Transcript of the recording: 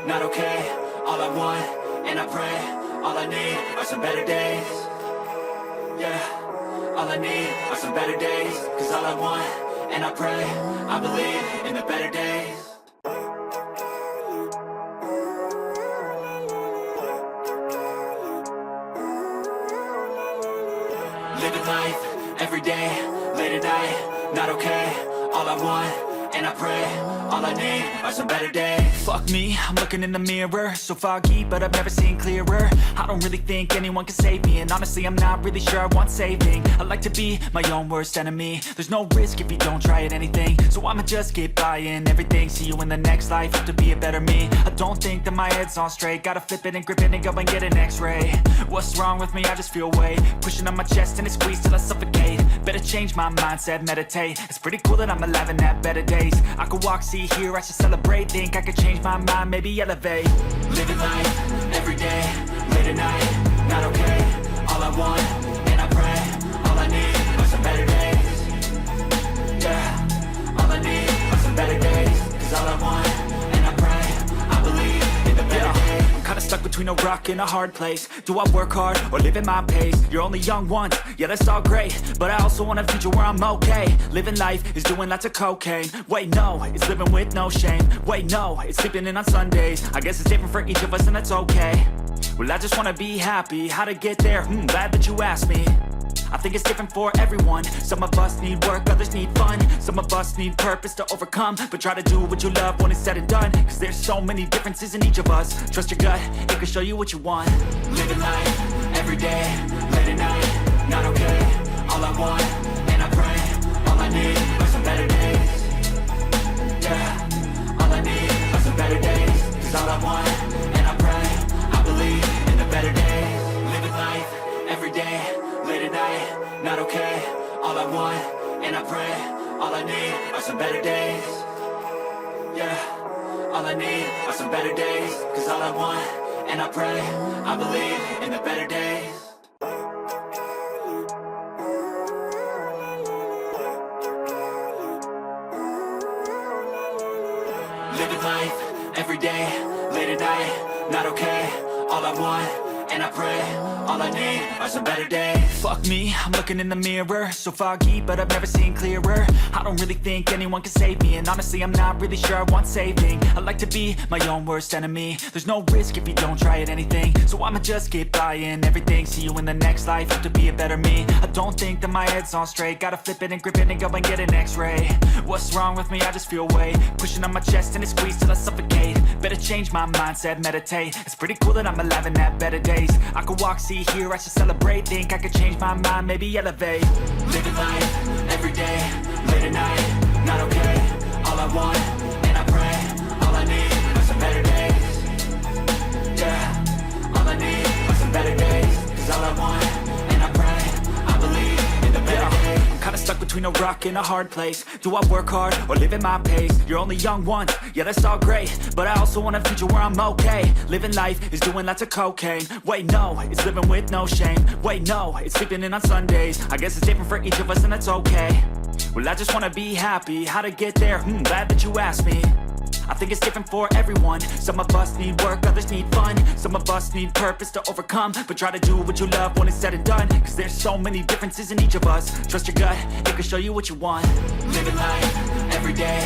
not okay. All I want, and I pray, all I need are some better days. Yeah, all I need are some better days. Cause all I want, and I pray, I believe in the better days. Living life, every day, late at night, not okay. All I want, and I pray, all I need are some better days. Fuck me, I'm looking in the mirror, so foggy, but I've never seen clearer. I don't really think anyone can save me, and honestly I'm not really sure I want saving. I like to be my own worst enemy. There's no risk if you don't try at anything, so I'ma just get buying everything. See you in the next life, have to be a better me. I don't think that my head's on straight, gotta flip it and grip it and go and get an x-ray. What's wrong with me? I just feel weight pushing on my chest and it squeezes till I suffocate. Better change my mindset, meditate. It's pretty cool that I'm alive and have better days. I could walk, see, hear, I should celebrate. Think I could change my mind, maybe elevate. Living life, every day, late at night, not okay. All I want, and I pray, all I need are some better days. Yeah, all I need are some better days. Cause all I want, and I pray, I believe in the better days. I'm kinda stuck between a rock and a hard place. Do I work hard or live at my pace? You're only young once, yeah that's all great, but I also want a future where I'm okay. Living life is doing lots of cocaine. Wait no, it's living with no shame. Wait no, it's sleeping in on Sundays. I guess it's different for each of us and that's okay. Well I just wanna be happy, how to get there? Glad that you asked me. I think it's different for everyone. Some of us need work, others need fun. Some of us need purpose to overcome. But try to do what you love when it's said and done. Cause there's so many differences in each of us. Trust your gut, it can show you what you want. Living life, every day, late at night, not okay. All I want, and I pray, all I need are some better days. Yeah, all I need are some better days. Cause all I want, and I pray, I believe in the better days. Living life, every day, late at night, not okay. All I want, and I pray, all I need are some better days. Yeah, all I need are some better days. Cause all I want, and I pray, I believe in the better days. Living life, every day, late at night, not okay. All I want, and I pray, all I need are some better days. Fuck me, I'm looking in the mirror, so foggy, but I've never seen clearer. I don't really think anyone can save me, and honestly I'm not really sure I want saving. I like to be my own worst enemy. There's no risk if you don't try at anything, so I'ma just get buying everything. See you in the next life, have to be a better me. I don't think that my head's on straight, gotta flip it and grip it and go and get an x-ray. What's wrong with me? I just feel weight pushing on my chest and it squeezes till I suffocate. Better change my mindset, meditate. It's pretty cool that I'm alive and have better days. I could walk, see, hear, I should celebrate. Think I could change my mind, maybe elevate. Living life, every day, late at night, not okay. All I want, and I pray, all I need are some better days. Yeah, all I need are some better days. Cause all I want, and I pray, I believe in the better days. I'm kinda stuck between a rock and a hard place. Do I work hard or live at my pace? You're only young once, yeah that's all great, but I also want a future where I'm okay. Living life is doing lots of cocaine. Wait no, it's living with no shame. Wait no, it's sleeping in on Sundays. I guess it's different for each of us and that's okay. Well I just wanna be happy, how to get there? Glad that you asked me. I think it's different for everyone. Some of us need work, others need fun. Some of us need purpose to overcome. But try to do what you love when it's said and done. Cause there's so many differences in each of us. Trust your gut, it can show you what you want. Living life, every day,